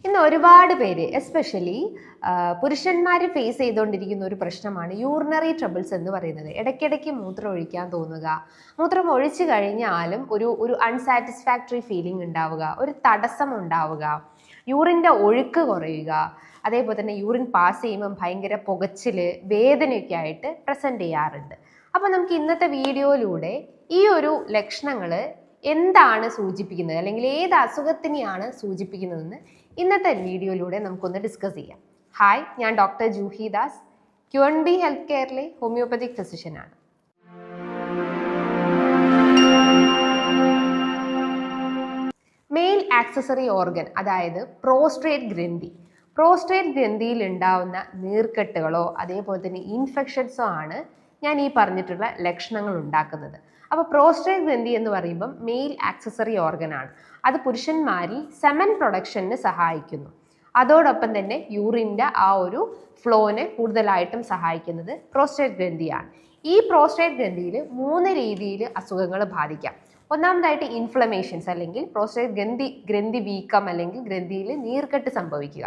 ഇന്ന് ഒരുപാട് പേര് എസ്പെഷ്യലി പുരുഷന്മാർ ഫേസ് ചെയ്തുകൊണ്ടിരിക്കുന്ന ഒരു പ്രശ്നമാണ് യൂറിനറി ട്രബിൾസ് എന്ന് പറയുന്നത്. ഇടയ്ക്കിടയ്ക്ക് മൂത്രം ഒഴിക്കാൻ തോന്നുക, മൂത്രം ഒഴിച്ചു കഴിഞ്ഞാലും ഒരു അൺസാറ്റിസ്ഫാക്ടറി ഫീലിംഗ് ഉണ്ടാവുക, ഒരു തടസ്സം ഉണ്ടാവുക, യൂറിൻ്റെ ഒഴുക്ക് കുറയുക, അതേപോലെ തന്നെ യൂറിൻ പാസ് ചെയ്യുമ്പം ഭയങ്കര പുകച്ചില്, വേദനയൊക്കെ ആയിട്ട് പ്രസൻറ്റ് ചെയ്യാറുണ്ട്. അപ്പോൾ നമുക്ക് ഇന്നത്തെ വീഡിയോയിലൂടെ ഈ ഒരു ലക്ഷണങ്ങൾ എന്താണ് സൂചിപ്പിക്കുന്നത് അല്ലെങ്കിൽ ഏത് അസുഖത്തിനെയാണ് സൂചിപ്പിക്കുന്നതെന്ന് ഇന്നത്തെ വീഡിയോയിലൂടെ നമുക്കൊന്ന് ഡിസ്കസ് ചെയ്യാം. ഹായ്, ഞാൻ doctor Juhi Das, QNB health കെയറിലെ ഹോമിയോപ്പതിക് ഫിസിഷ്യനാണ്. മെയിൽ ആക്സസറി ഓർഗൻ, അതായത് പ്രോസ്ട്രേറ്റ് ഗ്രന്ഥിയിൽ ഉണ്ടാവുന്ന നീർക്കെട്ടുകളോ അതേപോലെ തന്നെ ഇൻഫെക്ഷൻസോ ആണ് ഞാൻ ഈ പറഞ്ഞിട്ടുള്ള ലക്ഷണങ്ങൾ ഉണ്ടാക്കുന്നത്. അപ്പോൾ പ്രോസ്ട്രേറ്റ് ഗ്രന്ഥി എന്ന് പറയുമ്പം മെയിൽ ആക്സസറി ഓർഗൻ ആണ്. അത് പുരുഷന്മാരിൽ സെമൻ പ്രൊഡക്ഷന് സഹായിക്കുന്നു. അതോടൊപ്പം തന്നെ യൂറിൻ്റെ ആ ഒരു ഫ്ലോനെ കൂടുതലായിട്ടും സഹായിക്കുന്നത് പ്രോസ്ട്രേറ്റ് ഗ്രന്ഥിയാണ്. ഈ പ്രോസ്ട്രേറ്റ് ഗ്രന്ഥിയിൽ 3 രീതിയിൽ അസുഖങ്ങൾ ബാധിക്കാം. ഒന്നാമതായിട്ട് ഇൻഫ്ലമേഷൻസ് അല്ലെങ്കിൽ പ്രോസ്ട്രേറ്റ് ഗ്രന്ഥി വീക്കം അല്ലെങ്കിൽ ഗ്രന്ഥിയിൽ നീർക്കെട്ട് സംഭവിക്കുക.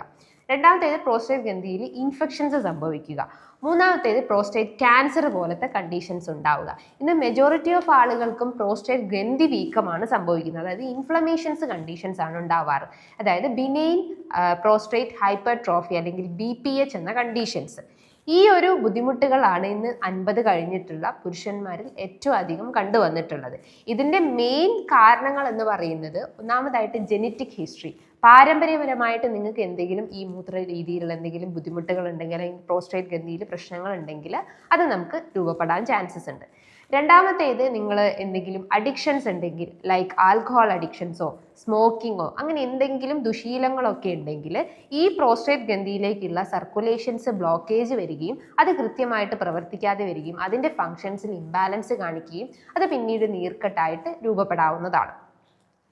രണ്ടാമത്തേത് പ്രോസ്ട്രേറ്റ് ഗ്രന്ഥിയിൽ ഇൻഫെക്ഷൻസ് സംഭവിക്കുക. മൂന്നാമത്തേത് പ്രോസ്റ്റേറ്റ് ക്യാൻസർ പോലത്തെ കണ്ടീഷൻസ് ഉണ്ടാവുക. ഇന്ന് മെജോറിറ്റി ഓഫ് ആളുകൾക്കും പ്രോസ്റ്റേറ്റ് ഗ്രന്ഥി വീക്കമാണ് സംഭവിക്കുന്നത്, അതായത് ഇൻഫ്ലമേഷൻസ് കണ്ടീഷൻസ് ആണ് ഉണ്ടാവാറ്. അതായത് ബിനൈൻ പ്രോസ്റ്റേറ്റ് ഹൈപ്പർട്രോഫി അല്ലെങ്കിൽ BPH എന്ന കണ്ടീഷൻസ്. ഈ ഒരു ബുദ്ധിമുട്ടുകളാണ് ഇന്ന് 50 കഴിഞ്ഞിട്ടുള്ള പുരുഷന്മാരിൽ ഏറ്റവും അധികം കണ്ടുവന്നിട്ടുള്ളത്. ഇതിൻ്റെ മെയിൻ കാരണങ്ങൾ എന്ന് പറയുന്നത് ഒന്നാമതായിട്ട് ജെനറ്റിക് ഹിസ്റ്ററി. പാരമ്പര്യപരമായിട്ട് നിങ്ങൾക്ക് എന്തെങ്കിലും ഈ മൂത്ര രീതിയിലുള്ള എന്തെങ്കിലും ബുദ്ധിമുട്ടുകൾ ഉണ്ടെങ്കിൽ അല്ലെങ്കിൽ പ്രോസ്ട്രേറ്റ് ഗ്രന്ഥിയിൽ പ്രശ്നങ്ങൾ ഉണ്ടെങ്കിൽ അത് നമുക്ക് രൂപപ്പെടാൻ ചാൻസസ് ഉണ്ട്. രണ്ടാമത്തേത് നിങ്ങൾ എന്തെങ്കിലും അഡിക്ഷൻസ് ഉണ്ടെങ്കിൽ, ലൈക്ക് ആൽക്കഹോൾ അഡിക്ഷൻസോ സ്മോക്കിങ്ങോ അങ്ങനെ എന്തെങ്കിലും ദുശീലങ്ങളൊക്കെ ഉണ്ടെങ്കിൽ ഈ പ്രോസ്ട്രേറ്റ് ഗ്രന്ഥിയിലേക്കുള്ള സർക്കുലേഷൻസ് ബ്ലോക്കേജ് വരികയും അത് കൃത്യമായിട്ട് പ്രവർത്തിക്കാതെ വരികയും അതിൻ്റെ ഫങ്ഷൻസിൽ ഇംബാലൻസ് കാണിക്കുകയും അത് പിന്നീട് നീർക്കെട്ടായിട്ട് രൂപപ്പെടാവുന്നതാണ്.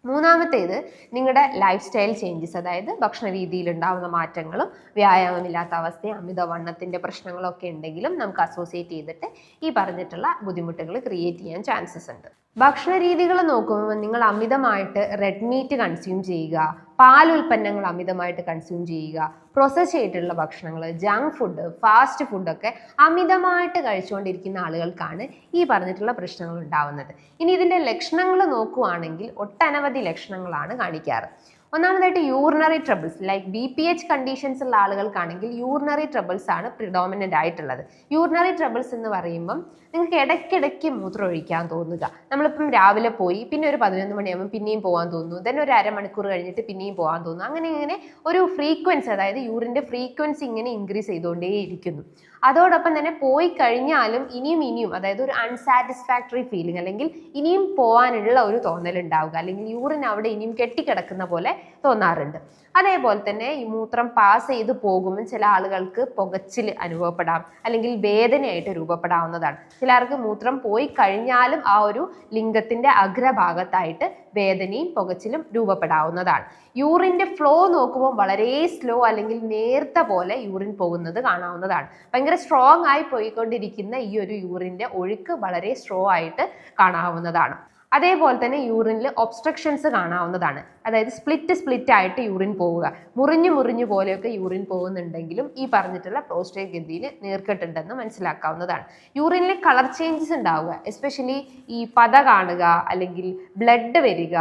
മൂന്നാമത്തേത് നിങ്ങളുടെ ലൈഫ് സ്റ്റൈൽ ചേഞ്ചസ്, അതായത് ഭക്ഷണ രീതിയിൽ ഉണ്ടാകുന്ന മാറ്റങ്ങളും വ്യായാമമില്ലാത്ത അവസ്ഥയും അമിതവണ്ണത്തിൻ്റെ പ്രശ്നങ്ങളൊക്കെ ഉണ്ടെങ്കിലും നമുക്ക് അസോസിയേറ്റ് ചെയ്തിട്ട് ഈ പറഞ്ഞിട്ടുള്ള ബുദ്ധിമുട്ടുകൾ ക്രിയേറ്റ് ചെയ്യാൻ ചാൻസസ് ഉണ്ട്. ഭക്ഷണ രീതികൾ നോക്കുമ്പോൾ നിങ്ങൾ അമിതമായിട്ട് റെഡ് മീറ്റ് കൺസ്യൂം ചെയ്യുക, പാൽ ഉൽപ്പന്നങ്ങൾ അമിതമായിട്ട് കൺസ്യൂം ചെയ്യുക, പ്രോസസ് ചെയ്തിട്ടുള്ള ഭക്ഷണങ്ങൾ, ജങ്ക് ഫുഡ്, ഫാസ്റ്റ് ഫുഡൊക്കെ അമിതമായിട്ട് കഴിച്ചുകൊണ്ടിരിക്കുന്ന ആളുകൾക്കാണ് ഈ പറഞ്ഞിട്ടുള്ള പ്രശ്നങ്ങൾ ഉണ്ടാവുന്നത്. ഇനി ഇതിൻ്റെ ലക്ഷണങ്ങൾ നോക്കുകയാണെങ്കിൽ ഒട്ടനവധി ലക്ഷണങ്ങളാണ് കാണിക്കാറ്. ഒന്നാമതായിട്ട് urinary troubles, like BPH conditions ഉള്ള ആളുകൾക്കാണെങ്കിൽ യൂറിനറി ട്രബിൾസ് ആണ് പ്രിഡോമിനൻ്റ് ആയിട്ടുള്ളത്. യൂറിനറി ട്രബിൾസ് എന്ന് പറയുമ്പം നിങ്ങൾക്ക് ഇടയ്ക്കിടയ്ക്ക് മൂത്രം ഒഴിക്കാൻ തോന്നുക. നമ്മളിപ്പം രാവിലെ പോയി പിന്നെ ഒരു 11 മണിയാകുമ്പോൾ പിന്നെയും പോകാൻ തോന്നുന്നു, then ഒരു അരമണിക്കൂർ കഴിഞ്ഞിട്ട് പിന്നെയും പോകാൻ തോന്നുന്നു. അങ്ങനെ ഒരു ഫ്രീക്വൻസി, അതായത് യൂറിൻ്റെ ഫ്രീക്വൻസി ഇങ്ങനെ ഇൻക്രീസ് ചെയ്തുകൊണ്ടേയിരിക്കുന്നു. അതോടൊപ്പം തന്നെ പോയി കഴിഞ്ഞാലും ഇനിയും അതായത് ഒരു അൺസാറ്റിസ്ഫാക്ടറി ഫീലിംഗ് അല്ലെങ്കിൽ ഇനിയും പോകാനുള്ള ഒരു തോന്നൽ ഉണ്ടാവുക, അല്ലെങ്കിൽ യൂറിൻ അവിടെ ഇനിയും കെട്ടിക്കിടക്കുന്ന പോലെ തോന്നാറുണ്ട്. അതേപോലെ തന്നെ ഈ മൂത്രം പാസ് ചെയ്ത് പോകുമ്പോൾ ചില ആളുകൾക്ക് പുകച്ചിൽ അനുഭവപ്പെടാം അല്ലെങ്കിൽ വേദനയായിട്ട് രൂപപ്പെടാവുന്നതാണ്. ചിലർക്ക് മൂത്രം പോയി കഴിഞ്ഞാലും ആ ഒരു ലിംഗത്തിന്റെ അഗ്രഭാഗത്തായിട്ട് വേദനയും പുകച്ചിലും രൂപപ്പെടാവുന്നതാണ്. യൂറിൻ്റെ ഫ്ലോ നോക്കുമ്പോൾ വളരെ സ്ലോ അല്ലെങ്കിൽ നേർത്ത പോലെ യൂറിൻ പോകുന്നത് കാണാവുന്നതാണ്. ഭയങ്കര സ്ട്രോങ് ആയി പോയിക്കൊണ്ടിരിക്കുന്ന ഈ ഒരു യൂറിൻ്റെ ഒഴുക്ക് വളരെ സ്ലോ ആയിട്ട് കാണാവുന്നതാണ്. അതേപോലെ തന്നെ യൂറിനിൽ ഒബ്സ്ട്രക്ഷൻസ് കാണാവുന്നതാണ്, അതായത് സ്പ്ലിറ്റ് ആയിട്ട് യൂറിൻ പോവുക, മുറിഞ്ഞു പോലെയൊക്കെ യൂറിൻ പോകുന്നുണ്ടെങ്കിലും ഈ പറഞ്ഞിട്ടുള്ള പ്രോസ്ട്രേറ്റ് ഗ്രന്ഥിയിൽ നീർക്കെട്ടുണ്ടെന്ന് മനസ്സിലാക്കാവുന്നതാണ്. യൂറിനിലെ കളർ ചേഞ്ചസ് ഉണ്ടാവുക, എസ്പെഷ്യലി ഈ പത കാണുക അല്ലെങ്കിൽ ബ്ലഡ് വരിക,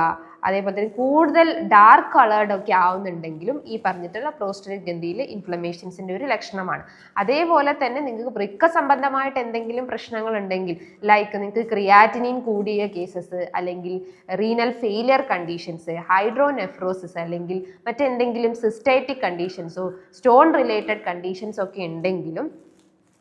അതേപോലെ തന്നെ കൂടുതൽ ഡാർക്ക് കളേർഡ് ഒക്കെ ആവുന്നുണ്ടെങ്കിലും ഈ പറഞ്ഞിട്ടുള്ള പ്രോസ്ട്രേറ്റ് ഗ്രന്ഥിയിൽ ഇൻഫ്ലമേഷൻസിൻ്റെ ഒരു ലക്ഷണമാണ്. അതേപോലെ തന്നെ നിങ്ങൾക്ക് വൃക്ക സംബന്ധമായിട്ട് എന്തെങ്കിലും പ്രശ്നങ്ങൾ ഉണ്ടെങ്കിൽ, ലൈക്ക് നിങ്ങൾക്ക് ക്രിയാറ്റിനിൻ കൂടിയ കേസസ് അല്ലെങ്കിൽ റീനൽ ഫെയിലിയർ കണ്ടീഷൻസ്, ഹൈഡ്രോനെഫ്രോസിസ് അല്ലെങ്കിൽ മറ്റെന്തെങ്കിലും സിസ്റ്റൈറ്റിക് കണ്ടീഷൻസോ സ്റ്റോൺ റിലേറ്റഡ് കണ്ടീഷൻസോ ഒക്കെ ഉണ്ടെങ്കിലും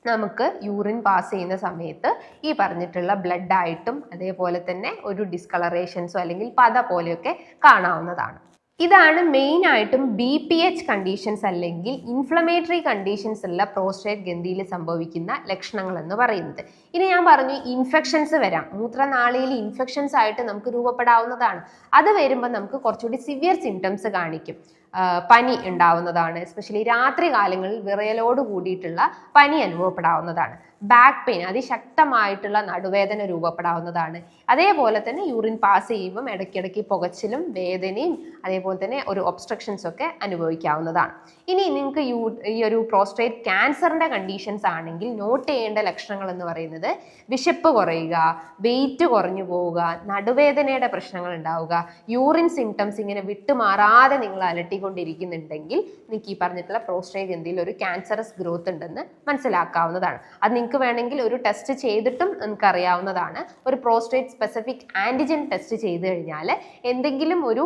നമുക്ക് യൂറിൻ പാസ് ചെയ്യുന്ന സമയത്ത് ഈ പറഞ്ഞിട്ടുള്ള ബ്ലഡ് ആയിട്ടും അതേപോലെ തന്നെ ഒരു ഡിസ്കളറേഷൻസോ അല്ലെങ്കിൽ പത പോലെയൊക്കെ കാണാവുന്നതാണ്. ഇതാണ് മെയിൻ ആയിട്ടും BPH കണ്ടീഷൻസ് അല്ലെങ്കിൽ ഇൻഫ്ലമേറ്ററി കണ്ടീഷൻസ് ഉള്ള പ്രോസ്ട്രേറ്റ് ഗ്രന്ഥിയിൽ സംഭവിക്കുന്ന ലക്ഷണങ്ങൾ എന്ന് പറയുന്നത്. ഇനി ഞാൻ പറഞ്ഞു ഇൻഫെക്ഷൻസ് വരാം, മൂത്രനാളിയിൽ ഇൻഫെക്ഷൻസ് ആയിട്ട് നമുക്ക് രൂപപ്പെടാവുന്നതാണ്. അത് വരുമ്പോൾ നമുക്ക് കുറച്ചുകൂടി സിവിയർ സിംറ്റംസ് കാണിക്കും. പനി ഉണ്ടാവുന്നതാണ്. എസ്പെഷ്യലി രാത്രി കാലങ്ങളിൽ വിറയലോട് കൂടിയിട്ടുള്ള പനി അനുഭവപ്പെടാവുന്നതാണ്. ബാക്ക് പെയിൻ, അതിശക്തമായിട്ടുള്ള നടുവേദന രൂപപ്പെടാവുന്നതാണ്. അതേപോലെ തന്നെ യൂറിൻ പാസ് ചെയ്യുമ്പം ഇടയ്ക്കിടയ്ക്ക് പുകച്ചിലും വേദനയും അതേപോലെ തന്നെ ഒരു ഒബ്സ്ട്രക്ഷൻസ് ഒക്കെ അനുഭവിക്കാവുന്നതാണ്. ഇനി നിങ്ങൾക്ക് ഈ ഒരു പ്രോസ്റ്റേറ്റ് ക്യാൻസറിന്റെ കണ്ടീഷൻസ് ആണെങ്കിൽ നോട്ട് ചെയ്യേണ്ട ലക്ഷണങ്ങൾ എന്ന് പറയുന്നത് വിശപ്പ് കുറയുക, വെയിറ്റ് കുറഞ്ഞു പോവുക, നടുവേദനയുടെ പ്രശ്നങ്ങൾ ഉണ്ടാവുക, യൂറിൻ സിംറ്റംസ് ഇങ്ങനെ വിട്ടുമാറാതെ നിങ്ങൾ അലട്ടിക്കൊണ്ടിരിക്കുന്നുണ്ടെങ്കിൽ നിങ്ങൾക്ക് ഈ പറഞ്ഞിട്ടുള്ള പ്രോസ്റ്റേറ്റ് ഗ്രന്ഥിയിൽ ഒരു ക്യാൻസറസ് ഗ്രോത്ത് ഉണ്ടെന്ന് മനസ്സിലാക്കാവുന്നതാണ്. അത് നിങ്ങൾക്ക് വേണമെങ്കിൽ ഒരു ടെസ്റ്റ് ചെയ്തിട്ടും നിങ്ങൾക്ക് അറിയാവുന്നതാണ്. ഒരു പ്രോസ്റ്റേറ്റ് സ്പെസിഫിക് ആന്റിജൻ ടെസ്റ്റ് ചെയ്ത് കഴിഞ്ഞാൽ എന്തെങ്കിലും ഒരു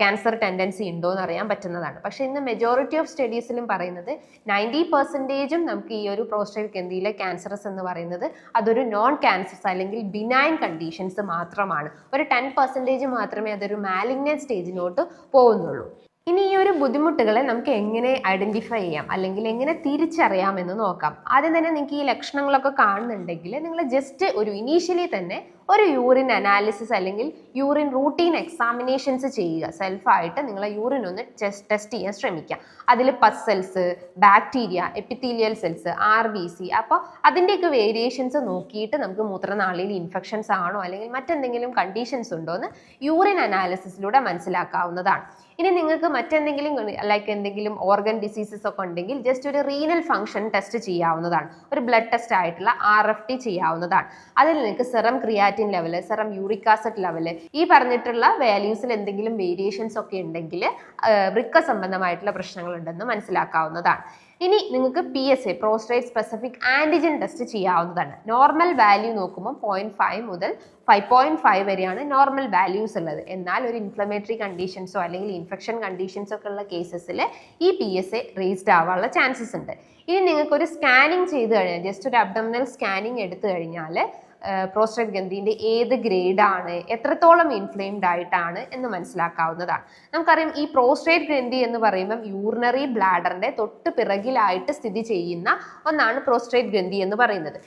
ക്യാൻസർ ടെൻഡൻസി ഉണ്ടോ എന്ന് അറിയാൻ പറ്റുന്നതാണ്. പക്ഷേ ഇന്ന് മെജോറിറ്റി ഓഫ് സ്റ്റഡീസിലും പറയുന്നത് 90% നമുക്ക് ഈ ഒരു പ്രോസ്റ്റേറ്റ് ഗ്രന്ഥിയിലെ ക്യാൻസറസ് എന്ന് പറയുന്നത് അതൊരു നോൺ ക്യാൻസറസ് അല്ലെങ്കിൽ ബിനൈൻ കണ്ടീഷൻസ് മാത്രമാണ്. ഒരു 10% മാത്രമേ അതൊരു മാലിഗ്നന്റ് സ്റ്റേജിലോട്ട് പോകുന്നുള്ളൂ. ഇനി ഈ ഒരു ബുദ്ധിമുട്ടുകളെ നമുക്ക് എങ്ങനെ ഐഡന്റിഫൈ ചെയ്യാം അല്ലെങ്കിൽ എങ്ങനെ തിരിച്ചറിയാം എന്ന് നോക്കാം. ആദ്യം തന്നെ നിങ്ങൾക്ക് ഈ ലക്ഷണങ്ങളൊക്കെ കാണുന്നുണ്ടെങ്കിൽ നിങ്ങൾ ജസ്റ്റ് ഒരു ഇനീഷ്യലി തന്നെ ഒരു യൂറിൻ അനാലിസിസ് അല്ലെങ്കിൽ യൂറിൻ റൂട്ടീൻ എക്സാമിനേഷൻസ് ചെയ്യുക. സെൽഫായിട്ട് നിങ്ങളെ യൂറിൻ ഒന്ന് ടെസ്റ്റ് ചെയ്യാൻ ശ്രമിക്കുക. അതിൽ pus cells, bacteria, epithelial cells, RBC, അപ്പോൾ അതിൻ്റെയൊക്കെ വേരിയേഷൻസ് നോക്കിയിട്ട് നമുക്ക് മൂത്രനാളിയിൽ ഇൻഫെക്ഷൻസ് ആണോ അല്ലെങ്കിൽ മറ്റെന്തെങ്കിലും കണ്ടീഷൻസ് ഉണ്ടോ എന്ന് യൂറിൻ അനാലിസിസിലൂടെ മനസ്സിലാക്കാവുന്നതാണ്. ഇനി നിങ്ങൾക്ക് മറ്റെന്തെങ്കിലും ലൈക്ക് എന്തെങ്കിലും ഓർഗൻ ഡിസീസസ് ഒക്കെ ഉണ്ടെങ്കിൽ ജസ്റ്റ് ഒരു റീനൽ ഫംഗ്ഷൻ ടെസ്റ്റ് ചെയ്യാവുന്നതാണ്. ഒരു ബ്ലഡ് ടെസ്റ്റ് ആയിട്ടുള്ള RFT ചെയ്യാവുന്നതാണ്. അതിൽ നിങ്ങൾക്ക് serum creatine level, serum uric acid level, ഈ പറഞ്ഞിട്ടുള്ള വാല്യൂസിൽ എന്തെങ്കിലും വേരിയേഷൻസ് ഒക്കെ ഉണ്ടെങ്കിൽ വൃക്ക സംബന്ധമായിട്ടുള്ള പ്രശ്നങ്ങൾ ഉണ്ടെന്ന് മനസ്സിലാക്കാവുന്നതാണ്. ഇനി നിങ്ങൾക്ക് PSA prostate specific antigen test ചെയ്യാവുന്നതാണ്. നോർമൽ വാല്യൂ നോക്കുമ്പോൾ 0.5 മുതൽ 5.5 വരെയാണ് നോർമൽ വാല്യൂസ് ഉള്ളത്. എന്നാൽ ഒരു ഇൻഫ്ലമേറ്ററി കണ്ടീഷൻസോ അല്ലെങ്കിൽ ഇൻഫെക്ഷൻ കണ്ടീഷൻസോ ഒക്കെ ഉള്ള കേസസിൽ ഈ PSA റേസ്ഡ് ആവാനുള്ള ചാൻസസ് ഉണ്ട്. ഇനി നിങ്ങൾക്ക് ഒരു സ്കാനിങ് ചെയ്ത് കഴിഞ്ഞാൽ, ജസ്റ്റ് ഒരു അബ്ഡോമിനൽ സ്കാനിങ് എടുത്തു കഴിഞ്ഞാൽ പ്രോസ്റ്റേറ്റ് ഗ്രന്ഥിന്റെ ഏത് ഗ്രേഡാണ്, എത്രത്തോളം ഇൻഫ്ലെയിംഡ് ആയിട്ടാണ് എന്ന് മനസ്സിലാക്കാവുന്നതാണ്. നമുക്കറിയാം ഈ പ്രോസ്റ്റേറ്റ് ഗ്രന്ഥി എന്ന് പറയുമ്പം യൂറിനറി ബ്ലാഡറിന്റെ തൊട്ട് പിറകിലായിട്ട് സ്ഥിതി ചെയ്യുന്ന ഒന്നാണ് പ്രോസ്റ്റേറ്റ് ഗ്രന്ഥി എന്ന് പറയുന്നത്.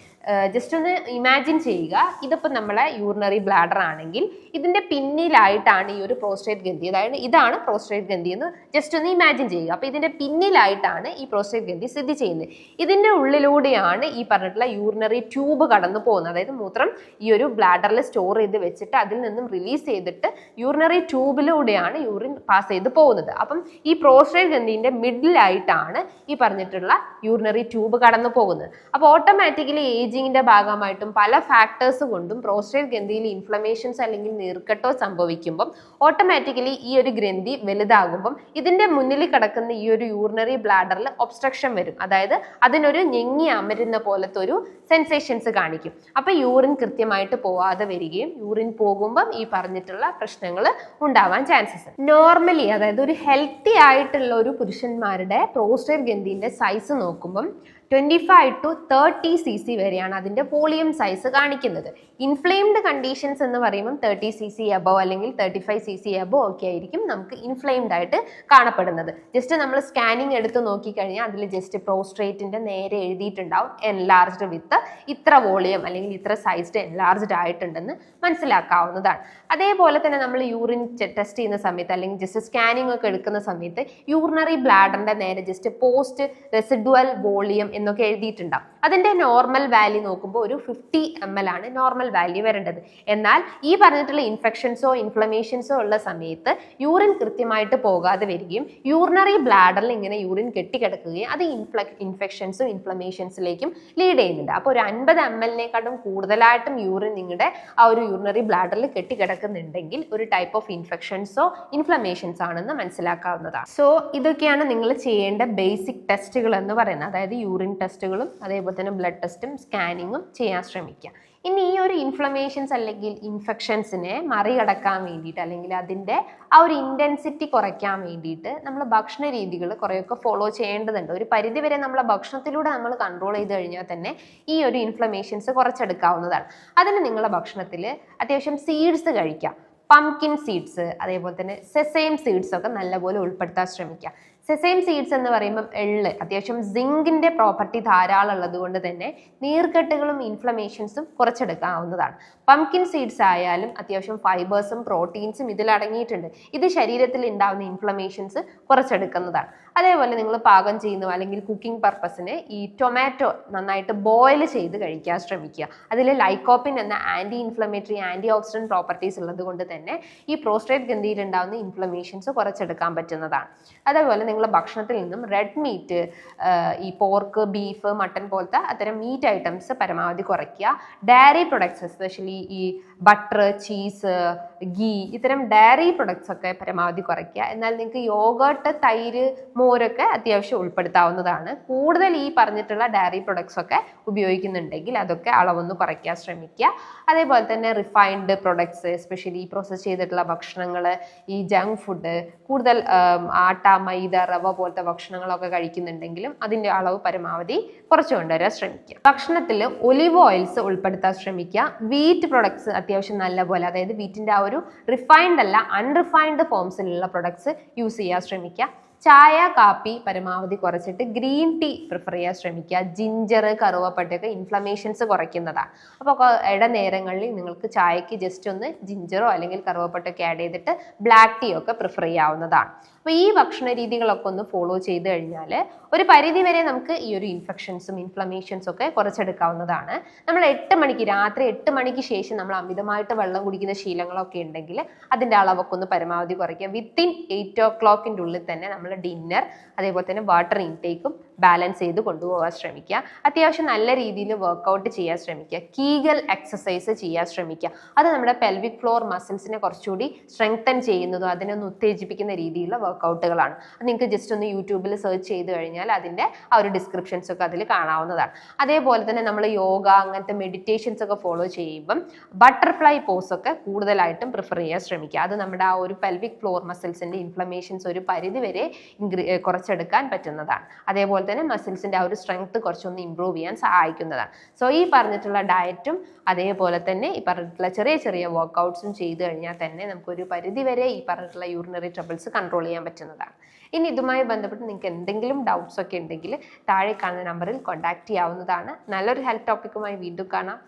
ജസ്റ്റ് ഒന്ന് ഇമാജിൻ ചെയ്യുക, ഇതിപ്പോൾ നമ്മളെ യൂറിനറി ബ്ലാഡർ ആണെങ്കിൽ ഇതിന്റെ പിന്നിലായിട്ടാണ് ഈ ഒരു പ്രോസ്റ്റേറ്റ് ഗ്രന്ഥി, അതായത് ഇതാണ് പ്രോസ്റ്റേറ്റ് ഗ്രന്ഥി എന്ന് ജസ്റ്റ് ഒന്ന് ഇമാജിൻ ചെയ്യുക. അപ്പോൾ ഇതിന്റെ പിന്നിലായിട്ടാണ് ഈ പ്രോസ്റ്റേറ്റ് ഗ്രന്ഥി സ്ഥിതി ചെയ്യുന്നത്. ഇതിന്റെ ഉള്ളിലൂടെയാണ് ഈ പറഞ്ഞിട്ടുള്ള യൂറിനറി ട്യൂബ് കടന്നു പോകുന്നത്. അതായത് മൂത്രം ഈ ഒരു ബ്ലാഡറിൽ സ്റ്റോർ ചെയ്ത് വെച്ചിട്ട് അതിൽ നിന്നും റിലീസ് ചെയ്തിട്ട് യൂറിനറി ട്യൂബിലൂടെയാണ് യൂറിൻ പാസ് ചെയ്ത് പോകുന്നത്. അപ്പം ഈ പ്രോസ്റ്റേറ്റ് ഗ്രന്ഥിന്റെ മിഡിലായിട്ടാണ് ഈ പറഞ്ഞിട്ടുള്ള യൂറിനറി ട്യൂബ് കടന്നു പോകുന്നത്. അപ്പോൾ ഓട്ടോമാറ്റിക്കലി ഏജിങ്ങിന്റെ ഭാഗമായിട്ടും പല ഫാക്ടേഴ്സ് കൊണ്ടും പ്രോസ്റ്റേറ്റ് ഗ്രന്ഥിയിൽ ഇൻഫ്ലമേഷൻസ് അല്ലെങ്കിൽ നീർക്കെട്ടോ സംഭവിക്കുമ്പം ഓട്ടോമാറ്റിക്കലി ഈ ഒരു ഗ്രന്ഥി വലുതാകുമ്പം ഇതിന്റെ മുന്നിൽ കിടക്കുന്ന ഈ ഒരു യൂറിനറി ബ്ലാഡറിൽ ഒബ്സ്ട്രക്ഷൻ വരും. അതായത് അതിനൊരു ഞെങ്ങി അമരുന്ന പോലത്തെ ഒരു സെൻസേഷൻസ് കാണിക്കും. അപ്പൊ യൂറിൻ കൃത്യമായിട്ട് പോവാതെ വരികയും യൂറിൻ പോകുമ്പം ഈ പറഞ്ഞിട്ടുള്ള പ്രശ്നങ്ങൾ ഉണ്ടാവാൻ ചാൻസസ്. നോർമലി അതായത് ഒരു ഹെൽത്തി ആയിട്ടുള്ള ഒരു പുരുഷന്മാരുടെ പ്രോസ്റ്റേറ്റ് ഗ്രന്ഥിന്റെ സൈസ് നോക്കുമ്പം 25 to 30 cc വരെയാണ് അതിന്റെ വോളിയം സൈസ് കാണിക്കുന്നത്. ഇൻഫ്ലെയിംഡ് കണ്ടീഷൻസ് എന്ന് പറയുമ്പോൾ 30 cc അബവ് അല്ലെങ്കിൽ 35 cc അബവ് ഒക്കെ ആയിരിക്കും നമുക്ക് ഇൻഫ്ലെയിംഡ് ആയിട്ട് കാണപ്പെടുന്നത്. ജസ്റ്റ് നമ്മൾ സ്കാനിങ് എടുത്ത് നോക്കിക്കഴിഞ്ഞാൽ അതിൽ ജസ്റ്റ് പ്രോസ്ട്രേറ്റിന്റെ നേരെ എഴുതിയിട്ടുണ്ടാവും എൻലാർജ്ഡ് വിത്ത് ഇത്ര വോളിയം അല്ലെങ്കിൽ ഇത്ര സൈസ്ഡ് എൻലാർജ്ഡ് ആയിട്ടുണ്ടെന്ന് മനസ്സിലാക്കാവുന്നതാണ്. അതേപോലെ തന്നെ നമ്മൾ യൂറിൻ ടെസ്റ്റ് ചെയ്യുന്ന സമയത്ത് അല്ലെങ്കിൽ ജസ്റ്റ് സ്കാനിങ് ഒക്കെ എടുക്കുന്ന സമയത്ത് യൂറിനറി ബ്ലാഡറിന്റെ നേരെ ജസ്റ്റ് പോസ്റ്റ് റെസിഡുവൽ വോളിയം എന്നൊക്കെ എഴുതിയിട്ടുണ്ടാവും. അതിന്റെ നോർമൽ വാല്യൂ നോക്കുമ്പോൾ ഒരു 50 ml ആണ് നോർമൽ വാല്യൂ വരേണ്ടത്. എന്നാൽ ഈ പറഞ്ഞിട്ടുള്ള ഇൻഫെക്ഷൻസോ ഇൻഫ്ലമേഷൻസോ ഉള്ള സമയത്ത് യൂറിൻ കൃത്യമായിട്ട് പോകാതെ വരികയും യൂറിനറി ബ്ലാഡറിൽ ഇങ്ങനെ യൂറിൻ കെട്ടിക്കിടക്കുകയും അത് ഇൻഫെക്ഷൻസും ഇൻഫ്ലമേഷൻസിലേക്കും ലീഡ് ചെയ്യുന്നുണ്ട്. അപ്പോൾ ഒരു 50 ml കൂടുതലായിട്ടും യൂറിൻ നിങ്ങളുടെ ആ ഒരു യൂറിനറി ബ്ലാഡറിൽ കെട്ടിക്കിടക്കുന്നുണ്ടെങ്കിൽ ഒരു ടൈപ്പ് ഓഫ് ഇൻഫെക്ഷൻസോ ഇൻഫ്ലമേഷൻസ് ആണെന്ന് മനസ്സിലാക്കാവുന്നതാണ്. സോ ഇതൊക്കെയാണ് നിങ്ങൾ ചെയ്യേണ്ട ബേസിക് ടെസ്റ്റുകൾ എന്ന് പറയുന്നത്. അതായത് യൂറിൻ ടെസ്റ്റുകളും അതേപോലെ തന്നെ ബ്ലഡ് ടെസ്റ്റും സ്കാനിങ്ങും ചെയ്യാൻ ശ്രമിക്കുക. ഇനി ഈ ഒരു ഇൻഫ്ലമേഷൻസ് അല്ലെങ്കിൽ ഇൻഫെക്ഷൻസിനെ മറികടക്കാൻ വേണ്ടിയിട്ട് അല്ലെങ്കിൽ അതിൻ്റെ ആ ഒരു ഇൻറ്റൻസിറ്റി കുറയ്ക്കാൻ വേണ്ടിയിട്ട് നമ്മൾ ഭക്ഷണ രീതികൾ കുറേയൊക്കെ ഫോളോ ചെയ്യേണ്ടതുണ്ട്. ഒരു പരിധിവരെ നമ്മളെ ഭക്ഷണത്തിലൂടെ നമ്മൾ കൺട്രോൾ ചെയ്ത് കഴിഞ്ഞാൽ തന്നെ ഈ ഒരു ഇൻഫ്ലമേഷൻസ് കുറച്ചെടുക്കാവുന്നതാണ്. അതിന് നിങ്ങളുടെ ഭക്ഷണത്തിൽ അത്യാവശ്യം സീഡ്സ് കഴിക്കുക. പംകിൻ സീഡ്സ് അതേപോലെ തന്നെ സെസേം സീഡ്സ് ഒക്കെ നല്ലപോലെ ഉൾപ്പെടുത്താൻ ശ്രമിക്കുക. സെസൈം സീഡ്സ് എന്ന് പറയുമ്പോൾ എള്ള് അത്യാവശ്യം സിങ്കിന്റെ പ്രോപ്പർട്ടി ധാരാളം ഉള്ളത് കൊണ്ട് തന്നെ നീർക്കെട്ടുകളും ഇൻഫ്ലമേഷൻസും കുറച്ചെടുക്കാവുന്നതാണ്. പംകിൻ സീഡ്സ് ആയാലും അത്യാവശ്യം ഫൈബേഴ്സും പ്രോട്ടീൻസും ഇതിൽ അടങ്ങിയിട്ടുണ്ട്. ഇത് ശരീരത്തിൽ ഉണ്ടാവുന്ന ഇൻഫ്ലമേഷൻസ് കുറച്ചെടുക്കുന്നതാണ്. അതേപോലെ നിങ്ങൾ പാകം ചെയ്യുന്നു അല്ലെങ്കിൽ കുക്കിംഗ് പർപ്പസിന് ഈ ടൊമാറ്റോ നന്നായിട്ട് ബോയിൽ ചെയ്ത് കഴിക്കാൻ ശ്രമിക്കുക. അതിൽ ലൈക്കോപ്പിൻ എന്ന anti inflammatory anti oxidant properties ഉള്ളത് കൊണ്ട് തന്നെ ഈ പ്രോസ്ട്രേറ്റ് ഗ്രന്ഥിയിൽ ഉണ്ടാവുന്ന ഇൻഫ്ലമേഷൻസ് കുറച്ചെടുക്കാൻ പറ്റുന്നതാണ്. അതേപോലെ നിങ്ങൾ ഭക്ഷണത്തിൽ നിന്നും റെഡ് മീറ്റ്, ഈ പോർക്ക്, ബീഫ്, മട്ടൺ പോലത്തെ അത്തരം മീറ്റ് ഐറ്റംസ് പരമാവധി കുറയ്ക്കുക. ഡയറി പ്രൊഡക്ട്സ് എസ്പെഷ്യലി ഈ ബട്ടർ, ചീസ്, ഗീ ഇത്തരം ഡയറി പ്രൊഡക്ട്സ് ഒക്കെ പരമാവധി കുറയ്ക്കുക. എന്നാൽ നിങ്ങൾക്ക് യോഗർട്ട്, തൈര്, മോരൊക്കെ അത്യാവശ്യം ഉൾപ്പെടുത്താവുന്നതാണ്. കൂടുതൽ ഈ പറഞ്ഞിട്ടുള്ള ഡയറി പ്രൊഡക്ട്സ് ഒക്കെ ഉപയോഗിക്കുന്നുണ്ടെങ്കിൽ അതൊക്കെ അളവൊന്ന് കുറയ്ക്കാൻ ശ്രമിക്കുക. അതേപോലെ തന്നെ റിഫൈൻഡ് പ്രൊഡക്ട്സ് എസ്പെഷ്യലി പ്രോസസ് ചെയ്തിട്ടുള്ള ഭക്ഷണങ്ങൾ, ഈ ജങ്ക് ഫുഡ്, കൂടുതൽ ആട്ട, മൈദ, റവ പോലത്തെ ഭക്ഷണങ്ങളൊക്കെ കഴിക്കുന്നുണ്ടെങ്കിലും അതിൻ്റെ അളവ് പരമാവധി കുറച്ച് കൊണ്ടുവരാൻ ശ്രമിക്കുക. ഭക്ഷണത്തിൽ ഒലിവ് ഓയിൽസ് ഉൾപ്പെടുത്താൻ ശ്രമിക്കുക. വീറ്റ് പ്രൊഡക്ട്സ് അത്യാവശ്യം നല്ലപോലെ, അതായത് വീറ്റിൻ്റെ ആ ഒരു റിഫൈൻഡ് അല്ല അൺറിഫൈൻഡ് ഫോംസിലുള്ള പ്രൊഡക്ട്സ് യൂസ് ചെയ്യാൻ ശ്രമിക്കുക. ചായ, കാപ്പി പരമാവധി കുറച്ചിട്ട് ഗ്രീൻ ടീ പ്രിഫർ ചെയ്യാൻ ശ്രമിക്കുക. ജിഞ്ചർ, കറുവപ്പട്ടയൊക്കെ ഇൻഫ്ലമേഷൻസ് കുറയ്ക്കുന്നതാണ്. അപ്പോൾ ഇടനേരങ്ങളിൽ നിങ്ങൾക്ക് ചായക്ക് ജസ്റ്റ് ഒന്ന് ജിഞ്ചറോ അല്ലെങ്കിൽ കറുവപ്പട്ടയൊക്കെ ആഡ് ചെയ്തിട്ട് ബ്ലാക്ക് ടീ ഒക്കെ പ്രിഫർ ചെയ്യാവുന്നതാണ്. അപ്പോൾ ഈ ഭക്ഷണ രീതികളൊക്കെ ഒന്ന് ഫോളോ ചെയ്ത് കഴിഞ്ഞാൽ ഒരു പരിധി വരെ നമുക്ക് ഈ ഒരു ഇൻഫെക്ഷൻസും ഇൻഫ്ലമേഷൻസും ഒക്കെ കുറച്ചെടുക്കാവുന്നതാണ്. നമ്മൾ രാത്രി 8 മണിക്ക് ശേഷം നമ്മൾ അമിതമായിട്ട് വെള്ളം കുടിക്കുന്ന ശീലങ്ങളൊക്കെ ഉണ്ടെങ്കിൽ അതിൻ്റെ അളവൊക്കെ ഒന്ന് പരമാവധി കുറയ്ക്കുക. വിത്തിൻ 8 o'clock ഉള്ളിൽ തന്നെ നമ്മൾ ഡിന്നർ അതേപോലെ തന്നെ വാട്ടർ ഇൻടേക്കും ബാലൻസ് ചെയ്ത് കൊണ്ടുപോകാൻ ശ്രമിക്കുക. അത്യാവശ്യം നല്ല രീതിയിൽ വർക്കൗട്ട് ചെയ്യാൻ ശ്രമിക്കുക. കീഗൽ എക്സസൈസ് ചെയ്യാൻ ശ്രമിക്കുക. അത് നമ്മുടെ പെൽവിക് ഫ്ലോർ മസിൽസിനെ കുറച്ചുകൂടി സ്ട്രെങ്തൻ ചെയ്യുന്നതും അതിനൊന്ന് ഉത്തേജിപ്പിക്കുന്ന രീതിയിലുള്ള വർക്കൗട്ടുകളാണ്. അത് നിങ്ങൾക്ക് ജസ്റ്റ് ഒന്ന് യൂട്യൂബിൽ സെർച്ച് ചെയ്ത് കഴിഞ്ഞാൽ അതിൻ്റെ ആ ഒരു ഡിസ്ക്രിപ്ഷൻസ് ഒക്കെ അതിൽ കാണാവുന്നതാണ്. അതേപോലെ തന്നെ നമ്മൾ യോഗ അങ്ങനത്തെ മെഡിറ്റേഷൻസ് ഒക്കെ ഫോളോ ചെയ്യുമ്പം ബട്ടർഫ്ലൈ പോസ് ഒക്കെ കൂടുതലായിട്ടും പ്രിഫർ ചെയ്യാൻ ശ്രമിക്കുക. അത് നമ്മുടെ ആ ഒരു പെൽവിക് ഫ്ലോർ മസിൽസിൻ്റെ ഇൻഫ്ലമേഷൻസ് ഒരു പരിധി വരെ കുറച്ചെടുക്കാൻ പറ്റുന്നതാണ്. അതേപോലെ തന്നെ മസിൽസിൻ്റെ ആ ഒരു സ്ട്രെങ്ത് കുറച്ചൊന്ന് ഇമ്പ്രൂവ് ചെയ്യാൻ സഹായിക്കുന്നതാണ്. സോ ഈ പറഞ്ഞിട്ടുള്ള ഡയറ്റും അതേപോലെ തന്നെ ഈ പറഞ്ഞിട്ടുള്ള ചെറിയ ചെറിയ വർക്കൗട്ട്സും ചെയ്തു കഴിഞ്ഞാൽ തന്നെ നമുക്കൊരു പരിധി വരെ ഈ പറഞ്ഞിട്ടുള്ള യൂറിനറി ട്രബിൾസ് കൺട്രോൾ ചെയ്യാൻ പറ്റുന്നതാണ്. ഇനി ഇതുമായി ബന്ധപ്പെട്ട് നിങ്ങൾക്ക് എന്തെങ്കിലും ഡൗട്ട്സ് ഒക്കെ ഉണ്ടെങ്കിൽ താഴെ കാണുന്ന നമ്പറിൽ കോൺടാക്ട് ചെയ്യാവുന്നതാണ്. നല്ലൊരു ഹെൽത്ത് ടോപ്പിക്കുമായി വീണ്ടും കാണാം.